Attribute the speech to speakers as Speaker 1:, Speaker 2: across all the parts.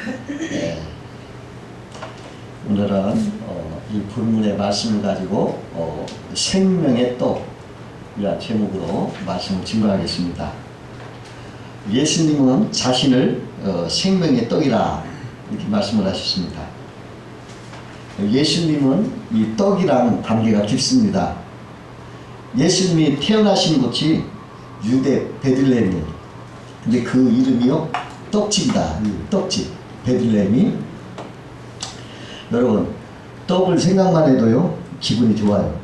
Speaker 1: 네. 오늘은 이 본문의 말씀을 가지고 생명의 떡이라는 제목으로 말씀을 증거하겠습니다. 예수님은 자신을 생명의 떡이라 이렇게 말씀을 하셨습니다. 예수님은 이 떡이랑 관계가 깊습니다. 예수님이 태어나신 곳이 유대 베들레헴이에요. 근데 그 이름이요 떡집이다. 떡집 베들레헴이. 여러분 떡을 생각만 해도요 기분이 좋아요.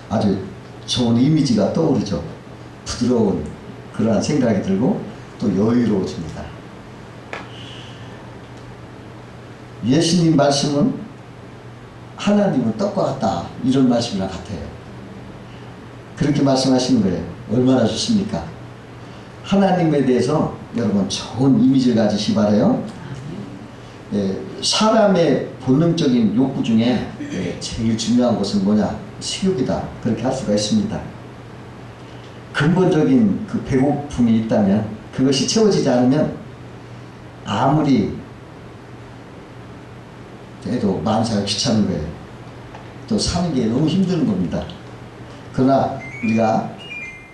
Speaker 1: 아주 좋은 이미지가 떠오르죠. 부드러운 그러한 생각이 들고 또 여유로워집니다. 예수님 말씀은 하나님은 떡과 같다 이런 말씀이랑 같아요. 그렇게 말씀하시는 거예요. 얼마나 좋습니까? 하나님에 대해서 여러분 좋은 이미지를 가지시 바라요. 사람의 본능적인 욕구 중에 제일 중요한 것은 뭐냐? 식욕이다. 그렇게 할 수가 있습니다. 근본적인 그 배고픔이 있다면 그것이 채워지지 않으면 아무리 해도 만사가 귀찮은 거예요. 또 사는 게 너무 힘든 겁니다. 그러나 우리가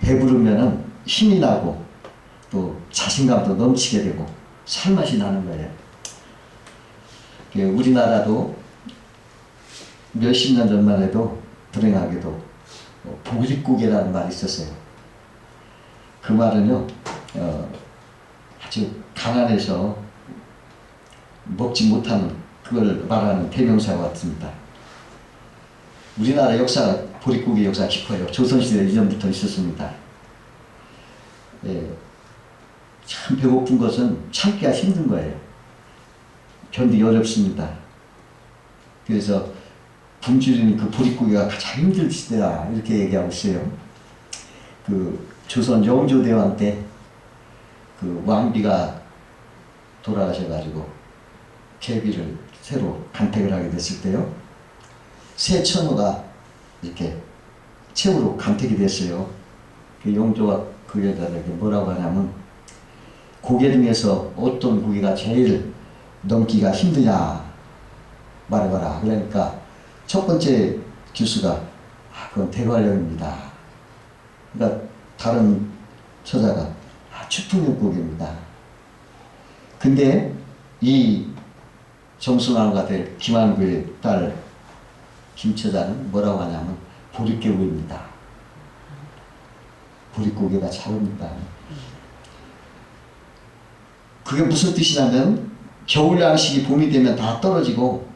Speaker 1: 배부르면은 힘이 나고 또 자신감도 넘치게 되고 살맛이 나는 거예요. 우리나라도 몇십 년 전만 해도 불행하게도 보릿고개라는 말이 있었어요. 그 말은요 아주 가난해서 먹지 못하는 그걸 말하는 대명사 같습니다. 우리나라 역사가 보릿고개 역사가 깊어요. 조선시대 이전부터 있었습니다. 참 배고픈 것은 참기가 힘든 거예요. 견디기 어렵습니다. 그래서 굶주리는 그 보릿고개가 가장 힘들 시대다 이렇게 얘기하고 있어요. 그 조선 영조대왕 때 그 왕비가 돌아가셔가지고 계비를 새로 간택을 하게 됐을 때요. 새 처녀가 이렇게 최후로 간택이 됐어요. 그 영조가 그 여자에게 뭐라고 하냐면 고개 중에서 어떤 고기가 제일 넘기가 힘드냐 말해봐라. 그러니까 첫 번째 교수가 그건 대관령입니다. 그러니까 다른 처자가 추풍육고기입니다. 근데 이 정순왕후가 될 김한구의 딸 김처자는 뭐라고 하냐면 보릿고개입니다. 보릿고개가 작습니다. 그게 무슨 뜻이냐면 겨울 양식이 봄이 되면 다 떨어지고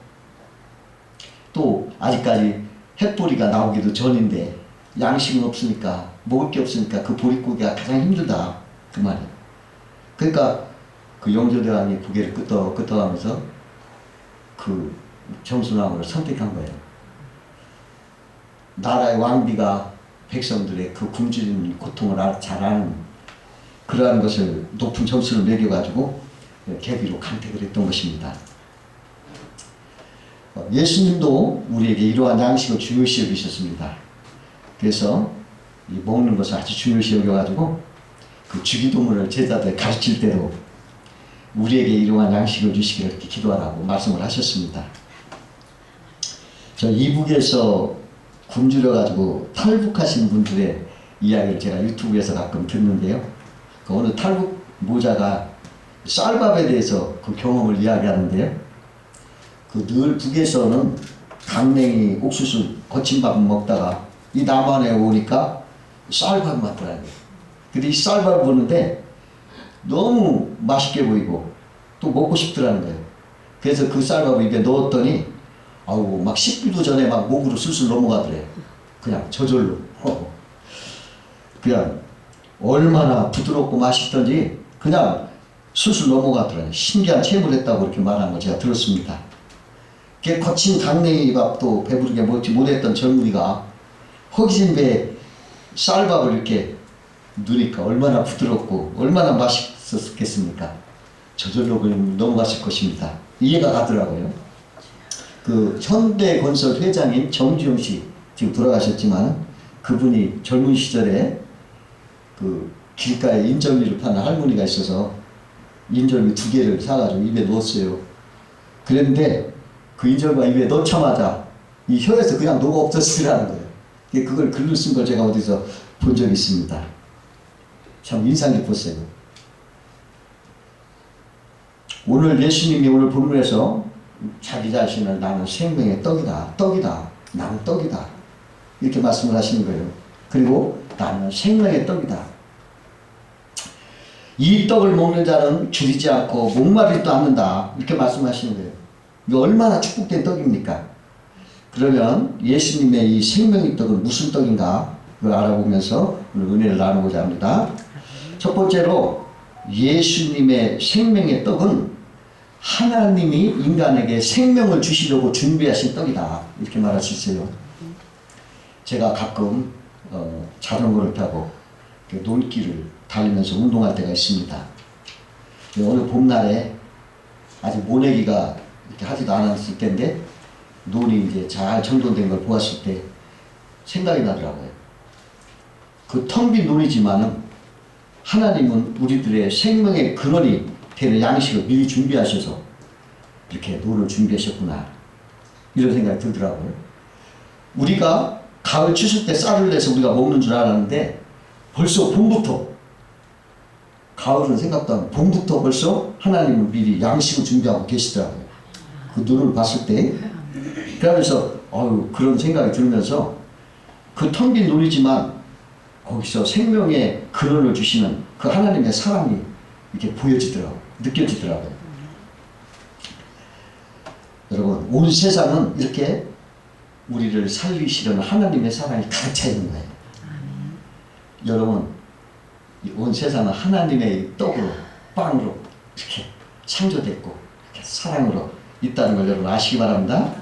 Speaker 1: 또 아직까지 햇보리가 나오기도 전인데 양식은 없으니까 먹을 게 없으니까 그 보릿고개가 가장 힘들다 그 말이에요. 그러니까 그 영조대왕이 고개를 끄덕끄덕하면서 그 정순왕후를 선택한 거예요. 나라의 왕비가 백성들의 그 굶주리는 고통을 잘 아는 그러한 것을 높은 점수를 매겨가지고 계비로 간택을 했던 것입니다. 예수님도 우리에게 이러한 양식을 중요시 여기셨습니다. 그래서 이 먹는 것을 아주 중요시 여겨가지고 그 주기도문을 제자들 가르칠 때도 우리에게 이러한 양식을 주시기를 이렇게 기도하라고 말씀을 하셨습니다. 저 이북에서 굶주려가지고 탈북하신 분들의 이야기를 제가 유튜브에서 가끔 듣는데요. 그 어느 탈북 모자가 쌀밥에 대해서 그 경험을 이야기하는데요. 그 늘 북에서는 강냉이, 옥수수, 거친 밥 먹다가 이 남한에 오니까 쌀밥 맞더라고요. 근데 이 쌀밥을 보는데 너무 맛있게 보이고 또 먹고 싶더라는 거예요. 그래서 그 쌀밥을 입에 넣었더니 아우 막 식기도 전에 막 목으로 술술 넘어가더래요. 그냥 저절로. 그냥 얼마나 부드럽고 맛있던지 그냥 술술 넘어가더라고요. 신기한 체험을 했다고 이렇게 말하는 거 제가 들었습니다. 그 거친 강냉이 밥도 배부르게 먹지 못했던 젊은이가 허기진 배에 쌀밥을 이렇게 누니까 얼마나 부드럽고 얼마나 맛있었겠습니까? 저절로 넘어갔을 것입니다. 이해가 가더라고요. 그 현대건설 회장인 정주영 씨 지금 돌아가셨지만 그분이 젊은 시절에 그 길가에 인절미를 파는 할머니가 있어서 인절미 2개를 사가지고 입에 넣었어요. 그런데 그 인절미가 입에 넣자마자 이 혀에서 그냥 녹아 없어지더라는 거예요. 그걸 글로 쓴 걸 제가 어디서 본 적이 있습니다. 참 인상 깊었어요. 오늘 예수님이 오늘 본문에서 자기 자신을 나는 생명의 떡이다. 떡이다. 나는 떡이다. 이렇게 말씀을 하시는 거예요. 그리고 나는 생명의 떡이다. 이 떡을 먹는 자는 줄이지 않고 목마르지도 않는다. 이렇게 말씀하시는 거예요. 이거 얼마나 축복된 떡입니까? 그러면 예수님의 이 생명의 떡은 무슨 떡인가? 그걸 알아보면서 오늘 은혜를 나누고자 합니다. 첫 번째로 예수님의 생명의 떡은 하나님이 인간에게 생명을 주시려고 준비하신 떡이다. 이렇게 말할 수 있어요. 제가 가끔 자전거를 타고 논길을 달리면서 운동할 때가 있습니다. 어느 봄날에 아직 모내기가 이렇게 하지도 않았을 때인데 논이 이제 잘 정돈된 걸 보았을 때 생각이 나더라고요. 그 텅 빈 논이지만은 하나님은 우리들의 생명의 근원이 되는 양식을 미리 준비하셔서 이렇게 논을 준비하셨구나. 이런 생각이 들더라고요. 우리가 가을 추수 때 쌀을 내서 우리가 먹는 줄 알았는데 벌써 봄부터, 가을은 생각도 안 하고 봄부터 벌써 하나님은 미리 양식을 준비하고 계시더라고요. 그 눈을 봤을 때. 그러면서 그런 생각이 들면서 그 텅 빈 논이지만 거기서 생명의 근원을 주시는 그 하나님의 사랑이 이렇게 보여지더라고요. 느껴지더라고요. 여러분, 온 세상은 이렇게 우리를 살리시려는 하나님의 사랑이 가득 차 있는 거예요. 여러분, 온 세상은 하나님의 떡으로, 빵으로 이렇게 창조됐고 이렇게 사랑으로 있다는 걸 여러분 아시기 바랍니다.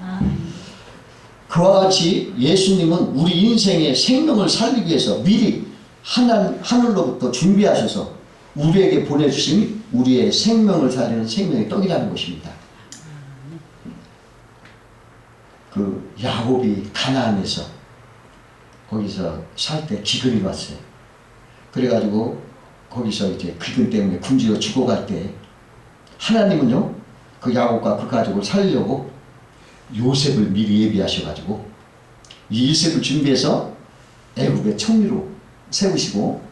Speaker 1: 그와 같이 예수님은 우리 인생의 생명을 살리기 위해서 미리 하늘로부터 준비하셔서 우리에게 보내주신 우리의 생명을 살리는 생명의 떡이라는 것입니다. 그 야곱이 가나안에서 거기서 살 때 기근이 왔어요. 그래가지고 거기서 이제 기근 때문에 굶주려 죽어갈 때 하나님은요 그 야곱과 그 가족을 살리려고 요셉을 미리 예비하셔가지고 이 요셉을 준비해서 애국의 청리로 세우시고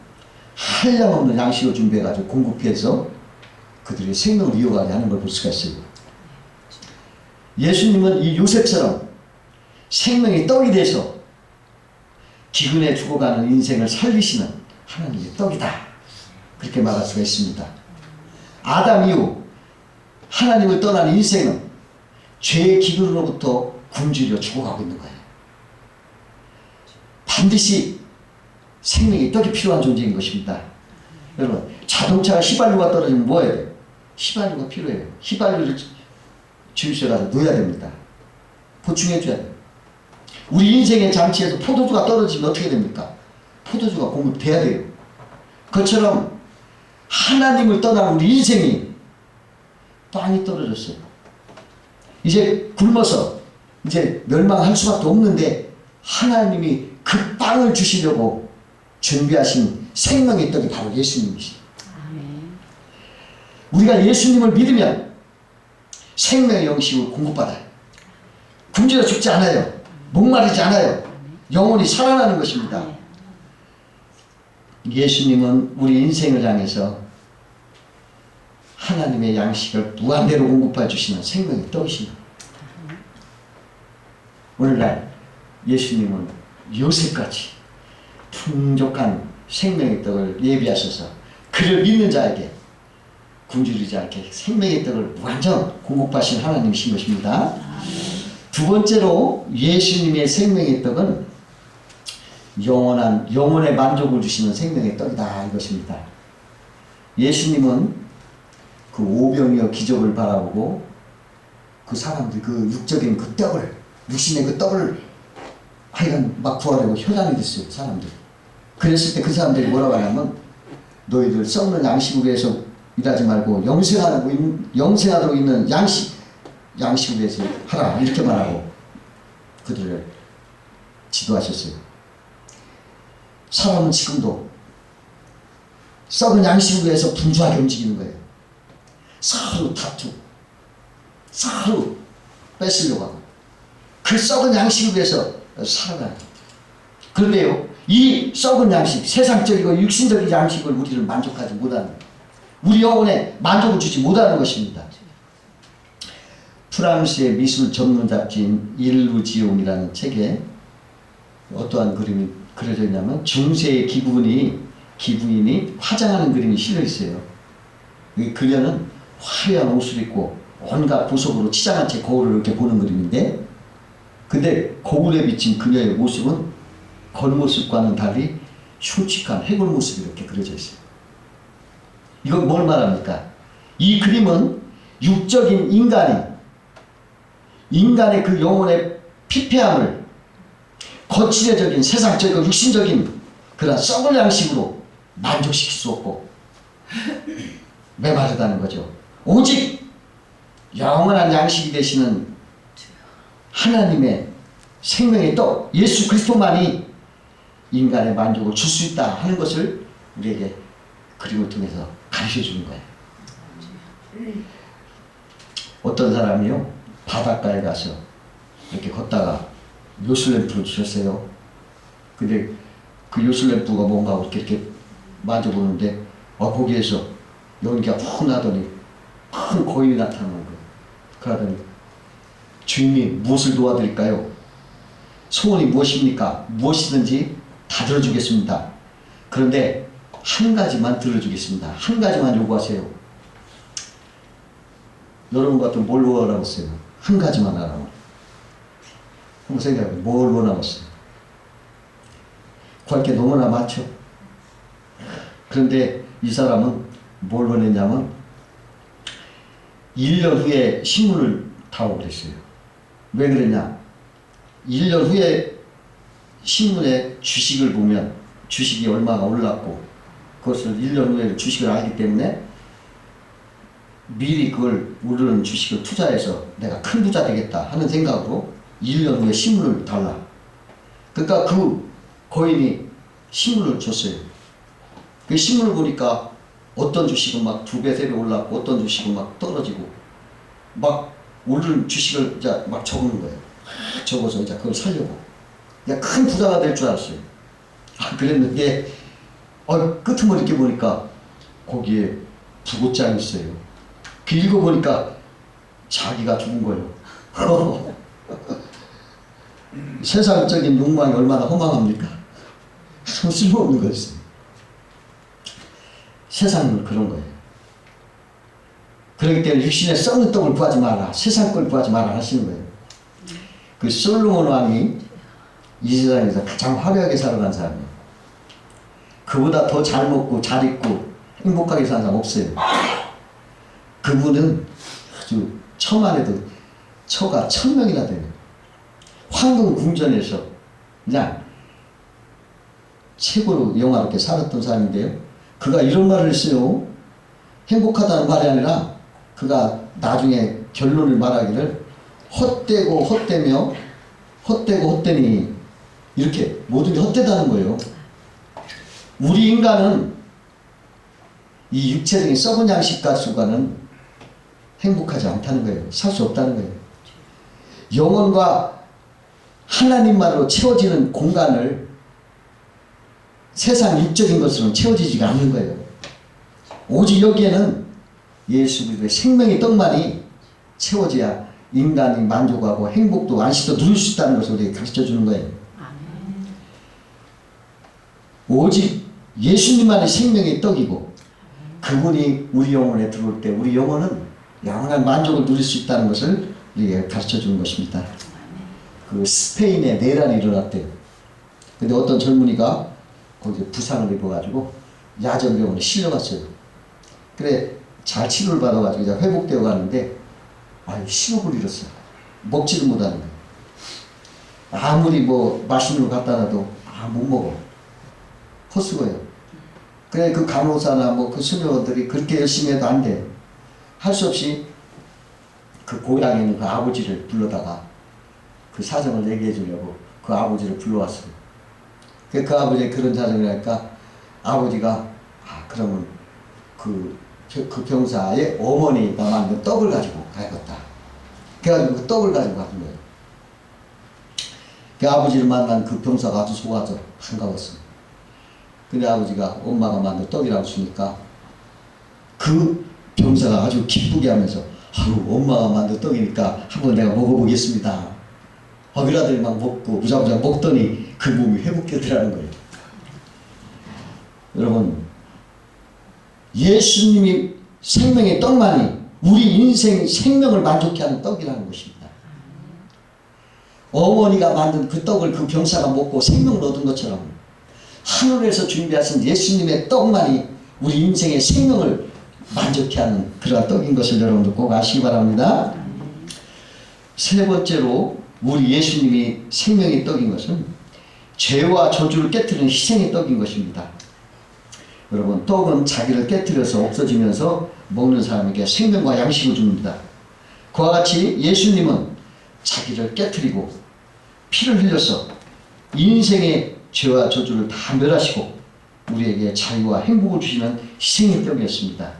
Speaker 1: 한량없는 양식을 준비해가지고 공급해서 그들의 생명을 이어가게 하는 걸 볼 수가 있어요. 예수님은 이 요셉처럼 생명의 떡이 돼서 기근에 죽어가는 인생을 살리시는 하나님의 떡이다. 그렇게 말할 수가 있습니다. 아담 이후 하나님을 떠난 인생은 죄의 기근으로부터 굶주려 죽어가고 있는 거예요. 반드시 생명의 떡이 필요한 존재인 것입니다. 여러분, 자동차가 휘발유가 떨어지면 뭐 해야 돼요? 휘발유가 필요해요. 휘발유를 주유소에 가서 넣어야 됩니다. 보충해 줘야 돼요. 우리 인생의 장치에서 포도주가 떨어지면 어떻게 됩니까? 포도주가 공급돼야 돼요. 그것처럼 하나님을 떠난 우리 인생이 빵이 떨어졌어요. 이제 굶어서 이제 멸망할 수밖에 없는데 하나님이 그 빵을 주시려고 준비하신 생명의 떡이 바로 예수님이시죠. 우리가 예수님을 믿으면 생명의 영식을 공급받아요. 굶주려 죽지 않아요. 목마르지 않아요. 영혼이 살아나는 것입니다. 예수님은 우리 인생을 향해서 하나님의 양식을 무한대로 공급해 주시는 생명의 떡이십니다. 오늘날 예수님은 요셉같이 풍족한 생명의 떡을 예비하셔서 그를 믿는 자에게 굶주리지 않게 생명의 떡을 완전 공급하신 하나님이신 것입니다. 두 번째로 예수님의 생명의 떡은 영혼의 만족을 주시는 생명의 떡이다 이것입니다. 예수님은 그 오병이어 기적을 바라보고 그 사람들 그 육적인 그 떡을 육신의 그 떡을 하여간 막 구하려고 효단이 됐어요. 사람들. 그랬을 때 그 사람들이 뭐라고 하냐면 너희들 썩는 양식으로 해서 일하지 말고 영생하도록 있는 양식으로 해서 하라 이렇게 말하고 그들을 지도하셨어요. 사람은 지금도 썩은 양식으로 해서 분주하게 움직이는 거예요. 서로 다투고 서로 뺏으려고 하고 그 썩은 양식을 위해서 살아가요. 그런데요, 이 썩은 양식, 세상적이고 육신적인 양식을 우리를 만족하지 못하는, 우리 영혼에 만족을 주지 못하는 것입니다. 프랑스의 미술 전문 잡지인 일루지옹이라는 책에 어떠한 그림이 그려져 있냐면 중세의 기부인이 화장하는 그림이 실려 있어요. 그녀는 화려한 옷을 입고 온갖 보석으로 치장한 채 거울을 이렇게 보는 그림인데, 근데 거울에 비친 그녀의 모습은 겉모습과는 달리 흉측한 해골 모습이 이렇게 그려져 있어요. 이건 뭘 말합니까? 이 그림은 육적인 인간의 그 영혼의 피폐함을 거칠어적인 세상적이고 육신적인 그런 썩을 양식으로 만족시킬 수 없고 메마르다는 거죠. 오직 영원한 양식이 되시는 하나님의 생명의 떡 예수 그리스도만이 인간의 만족을 줄 수 있다 하는 것을 우리에게 그림을 통해서 가르쳐 주는 거예요. 어떤 사람이요, 바닷가에 가서 이렇게 걷다가 요술램프를 주셨어요. 근데 그 요술램프가 뭔가 이렇게 만져보는데 거기에서 연기가 푹 나더니 큰 거인이 나타나는 거예요. 그러더니 주인님, 무엇을 도와드릴까요? 소원이 무엇입니까? 무엇이든지 다 들어주겠습니다. 그런데 한 가지만 들어주겠습니다. 한 가지만 요구하세요. 여러분 같으면 뭘 원하겠어요? 한 가지만 하라고. 한번 생각해보세요. 뭘 원하겠어요? 구할 게 너무나 많죠. 그런데 이 사람은 뭘 원했냐면 1년 후에 신문을 타고 그랬어요. 왜 그랬냐? 1년 후에 신문에 주식을 보면 주식이 얼마가 올랐고 그것을 1년 후에 주식을 알기 때문에 미리 그걸 오르는 주식을 투자해서 내가 큰 부자 되겠다 하는 생각으로 1년 후에 신문을 달라. 그러니까 그 거인이 신문을 줬어요. 그 신문을 보니까 어떤 주식은 막 2배, 3배 올랐고 어떤 주식은 막 떨어지고 막 오르는 주식을 이제 막 적는 거예요. 적어서 이제 그걸 살려고. 그냥 큰 부자가 될 줄 알았어요. 그랬는데 끄트머리 이렇게 보니까 거기에 부고장이 있어요. 그 읽어보니까 자기가 죽은 거예요. 세상적인 욕망이 얼마나 허망합니까? 쓸모없는 거였어요. 세상은 그런 거예요. 그렇기 때문에 육신의 썩는 떡을 구하지 마라, 세상 걸 구하지 마라 하시는 거예요. 그 솔로몬 왕이 이 세상에서 가장 화려하게 살아간 사람이에요. 그보다 더 잘 먹고 잘 입고 행복하게 사는 사람 없어요. 그분은 아주 처만 해도 처가 1000명이나 돼요. 황금 궁전에서 그냥 최고로 영화롭게 살았던 사람인데요. 그가 이런 말을 했어요. 행복하다는 말이 아니라 그가 나중에 결론을 말하기를 헛되고 헛되며 헛되고 헛되니 이렇게 모든 게 헛되다는 거예요. 우리 인간은 이 육체적인 썩은 양식 가지고는 행복하지 않다는 거예요. 살 수 없다는 거예요. 영혼과 하나님만으로 채워지는 공간을 세상 육적인 것으로는 채워지지가 않는 거예요. 오직 여기에는 예수 그리스도의 생명의 떡만이 채워져야 인간이 만족하고 행복도 안식도 누릴 수 있다는 것을 우리에게 가르쳐 주는 거예요. 오직 예수님만의 생명의 떡이고 그분이 우리 영혼에 들어올 때 우리 영혼은 영원한 만족을 누릴 수 있다는 것을 우리에게 가르쳐 주는 것입니다. 그 스페인에 내란이 일어났대요. 근데 어떤 젊은이가 거기에 부상을 입어가지고 야전병원에 실려갔어요. 그래 잘 치료를 받아가지고 이제 회복되어 가는데 식욕을 잃었어요. 먹지를 못하는 거예요. 아무리 뭐 맛있는 거 갖다 놔도 못 먹어. 헛수고예요. 그래 그 간호사나 뭐 그 수녀들이 그렇게 열심히 해도 안 돼. 할 수 없이 그 고향에 있는 그 아버지를 불러다가 그 사정을 얘기해 주려고 그 아버지를 불러왔어요. 그 아버지의 그런 사정이라니까 아버지가 그러면 그 그 병사의 어머니가 만든 떡을 가지고 가야겠다. 그래가지고 그 떡을 가지고 간 거예요. 그 아버지를 만난 그 병사가 아주 속아서 반가웠어요. 근데 아버지가 엄마가 만든 떡이라고 주니까 그 병사가 아주 기쁘게 하면서 아유 엄마가 만든 떡이니까 한번 내가 먹어보겠습니다. 아들아들 막 먹고 부자부자 먹더니 그 몸이 회복되더라는 거예요. 여러분, 예수님이 생명의 떡만이 우리 인생 생명을 만족케 하는 떡이라는 것입니다. 어머니가 만든 그 떡을 그 병사가 먹고 생명을 얻은 것처럼 하늘에서 준비하신 예수님의 떡만이 우리 인생의 생명을 만족케 하는 그러한 떡인 것을 여러분들 꼭 아시기 바랍니다. 세 번째로 우리 예수님이 생명의 떡인 것은 죄와 저주를 깨트리는 희생의 떡인 것입니다. 여러분, 떡은 자기를 깨트려서 없어지면서 먹는 사람에게 생명과 양식을 줍니다. 그와 같이 예수님은 자기를 깨트리고 피를 흘려서 인생의 죄와 저주를 다 멸하시고 우리에게 자유와 행복을 주시는 희생의 떡이었습니다.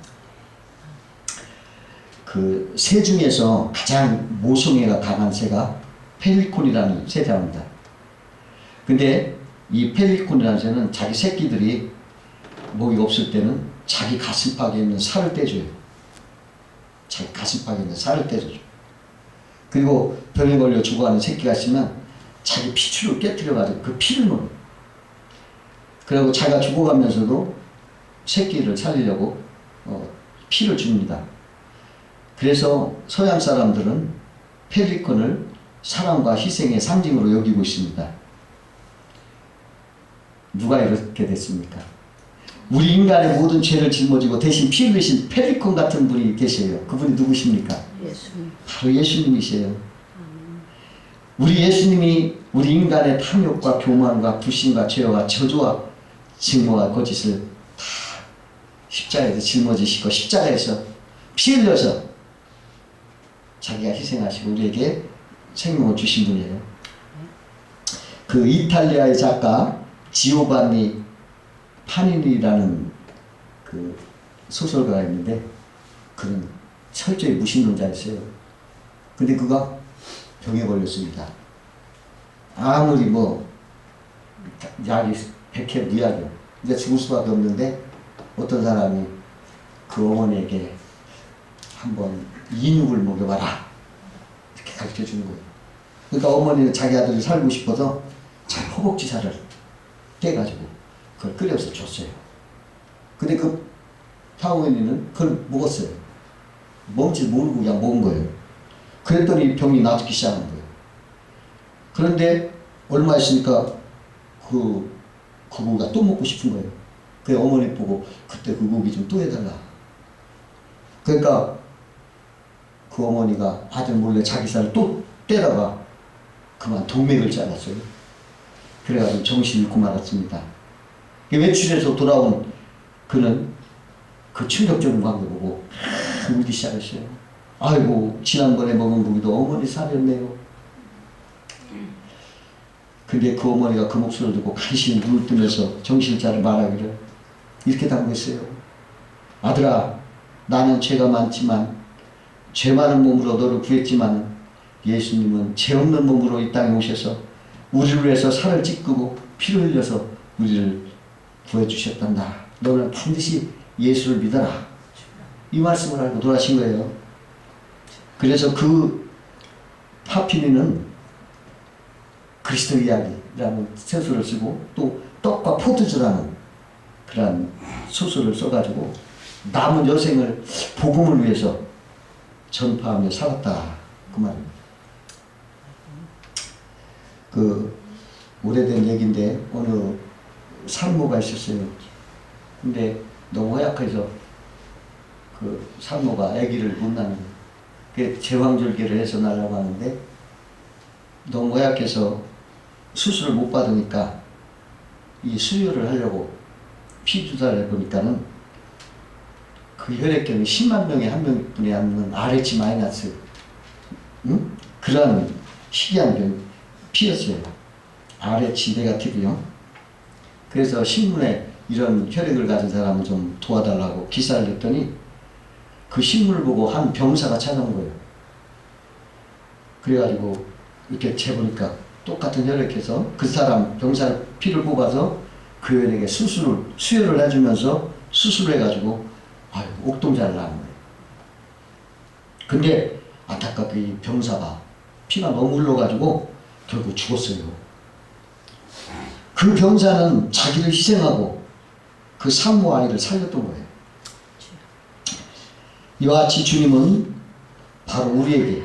Speaker 1: 그 새 중에서 가장 모성애가 강한 새가 펠리콘이라는 새자입니다. 근데 이 펠리콘이라는 새는 자기 새끼들이 먹이 없을 때는 자기 가슴팍에 있는 살을 떼줘요. 자기 가슴팍에 있는 살을 떼줘요. 그리고 병에 걸려 죽어가는 새끼가 있으면 자기 피줄을 깨트려가지고 그 피를 먹어요. 그리고 자기가 죽어가면서도 새끼를 살리려고 피를 줍니다. 그래서 서양 사람들은 펠리콘을 사랑과 희생의 상징으로 여기고 있습니다. 누가 이렇게 됐습니까? 우리 인간의 모든 죄를 짊어지고 대신 피 흘리신 펠리콘 같은 분이 계세요. 그분이 누구십니까?
Speaker 2: 예수님.
Speaker 1: 바로 예수님이세요. 우리 예수님이 우리 인간의 탐욕과 교만과 불신과 죄와 저주와 증오와 거짓을 다 십자가에서 짊어지시고 십자가에서 피 흘려서 자기가 희생하시고 우리에게 생명을 주신 분이에요. 그 이탈리아의 작가 지오반니 파니니라는 그 소설가가 있는데 그는 철저히 무신론자였어요. 근데 그가 병에 걸렸습니다. 아무리 약이 100회 무약이요. 이제 죽을 수밖에 없는데 어떤 사람이 그 어머니에게 한번 인육을 먹여봐라 이렇게 가르쳐 주는 거예요. 그러니까 어머니는 자기 아들이 살고 싶어서 자기 허벅지살을 떼가지고 그걸 끓여서 줬어요. 근데 그 타오웬이는 그걸 먹었어요. 뭔지 모르고 그냥 먹은 거예요. 그랬더니 병이 나아지기 시작한 거예요. 그런데 얼마 있으니까 그 고기가 또 먹고 싶은 거예요. 그 어머니 보고 그때 그 고기 좀 또 해달라. 그러니까 그 어머니가 아들 몰래 자기 살을 또 떼다가 그만 동맥을 잘랐어요. 그래가지고 정신을 잃고 말았습니다. 외출해서 돌아온 그는 그 충격적인 광고 보고 울기 시작했어요. 아이고 지난번에 먹은 고기도 어머니 살이었네요. 근데 그 어머니가 그 목소리를 듣고 간신히 눈을 뜨면서 정신을 차려 말하기를 이렇게 당부했어요. 아들아, 나는 죄가 많지만 죄 많은 몸으로 너를 구했지만 예수님은 죄 없는 몸으로 이 땅에 오셔서 우리를 위해서 살을 찢고 피를 흘려서 우리를 구해주셨단다. 너는 반드시 예수를 믿어라. 이 말씀을 알고 돌아가신 거예요. 그래서 그 파피니는 그리스도 이야기라는 소설을 쓰고 또 떡과 포도주라는 그런 소설을 써가지고 남은 여생을 복음을 위해서 전파하며 살았다. 그 말입니다. 그 오래된 얘기인데 어느 산모가 있었어요. 근데 너무 허약해서 그 산모가 아기를 못 낳는 그 제왕절개를 해서 낳으려고 하는데 너무 허약해서 수술을 못 받으니까 이 수혈을 하려고 피 주사를 해보니까는 그 혈액경이 10만 명에 한 명분이 남는 RH 마이너스 그런 희귀한 병 피였어요. RH 네가티브요. 그래서 신문에 이런 혈액을 가진 사람을 좀 도와달라고 기사를 냈더니 그 신문을 보고 한 병사가 찾아온 거예요. 그래가지고 이렇게 재보니까 똑같은 혈액해서 그 사람 병사 피를 뽑아서 그 혈액에 수혈을 해주면서 수술을 해가지고 옥동자를 낳은 거예요. 근데 안타깝게 이 병사가 피가 너무 흘러가지고 결국 죽었어요. 그 병사는 자기를 희생하고 그 산모 아이를 살렸던 거예요. 이와 같이 주님은 바로 우리에게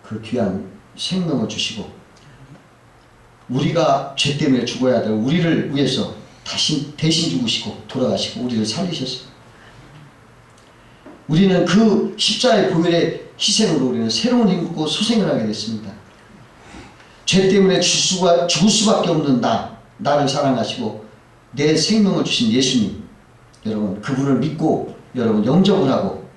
Speaker 1: 그 귀한 생명을 주시고 우리가 죄 때문에 죽어야 될 우리를 위해서 대신 죽으시고 돌아가시고 우리를 살리셨어요. 우리는 그 십자가의 보혈의 희생으로 우리는 새로운 힘과 소생을 하게 됐습니다. 죄 때문에 죽을 수밖에 없는 나를 사랑하시고 내 생명을 주신 예수님, 여러분 그분을 믿고 여러분 영접을 하고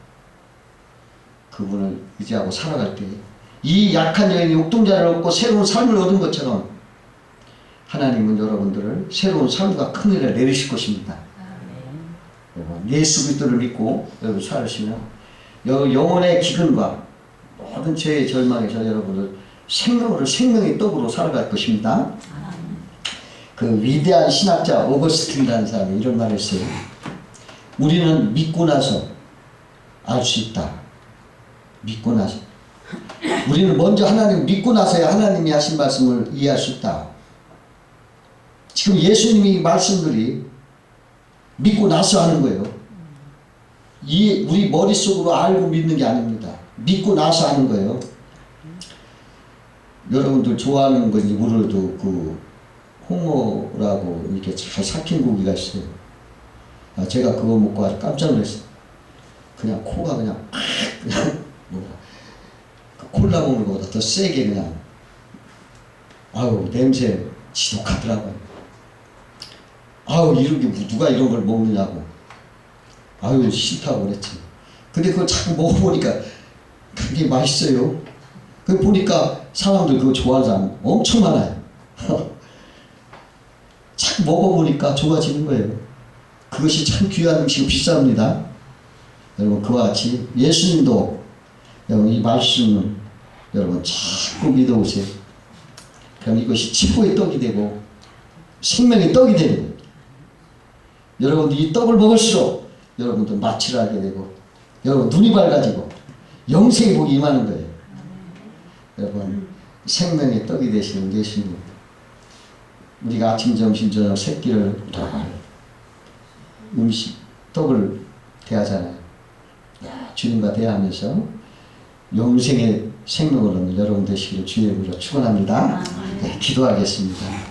Speaker 1: 그분을 의지하고 살아갈 때 이 약한 여인이 옥동자를 얻고 새로운 삶을 얻은 것처럼 하나님은 여러분들을 새로운 삶과 큰일을 내리실 것입니다. 여러분 예수 그리스도를 믿고 여러분 살으시면 영혼의 기근과 모든 죄의 절망에서 여러분을 생명의 떡으로 살아갈 것입니다. 그 위대한 신학자 오거스틴이라는 사람이 이런 말을 했어요. 우리는 믿고 나서 알 수 있다. 믿고 나서. 우리는 먼저 하나님을 믿고 나서야 하나님이 하신 말씀을 이해할 수 있다. 지금 예수님이 말씀들이 믿고 나서 하는 거예요. 우리 머릿속으로 알고 믿는 게 아닙니다. 믿고 나서 하는 거예요. 여러분들 좋아하는 건지 모르도 그 홍어라고 이렇게 잘 삭힌 고기가 있어요. 제가 그거 먹고 아주 깜짝 놀랐어요. 그냥 코가 그냥 콜라 먹는 것보다 더 세게 그냥 냄새 지독하더라고요. 누가 이런 걸 먹느냐고 싫다고 그랬지. 근데 그걸 자꾸 먹어보니까 그게 맛있어요. 그 보니까 사람들 그거 좋아하는 사람 엄청 많아요. 자꾸 먹어보니까 좋아지는 거예요. 그것이 참 귀한 음식이고 비쌉니다. 여러분 그와 같이 예수님도 여러분 이 말씀을 여러분 자꾸 믿어오세요. 그럼 이것이 치고의 떡이 되고 생명의 떡이 되는 거예요. 여러분들 이 떡을 먹을수록 여러분들 마취를 하게 되고 여러분 눈이 밝아지고 영생의 복이 임하는 거예요. 여러분 생명의 떡이 되시는 예수님, 우리가 아침 점심 저녁 세 끼를 음식 떡을 대하잖아요. 주님과 대하면서 영생의 생명을 얻는 여러분 되시기를 주의 이름으로 축원합니다. 네, 기도하겠습니다.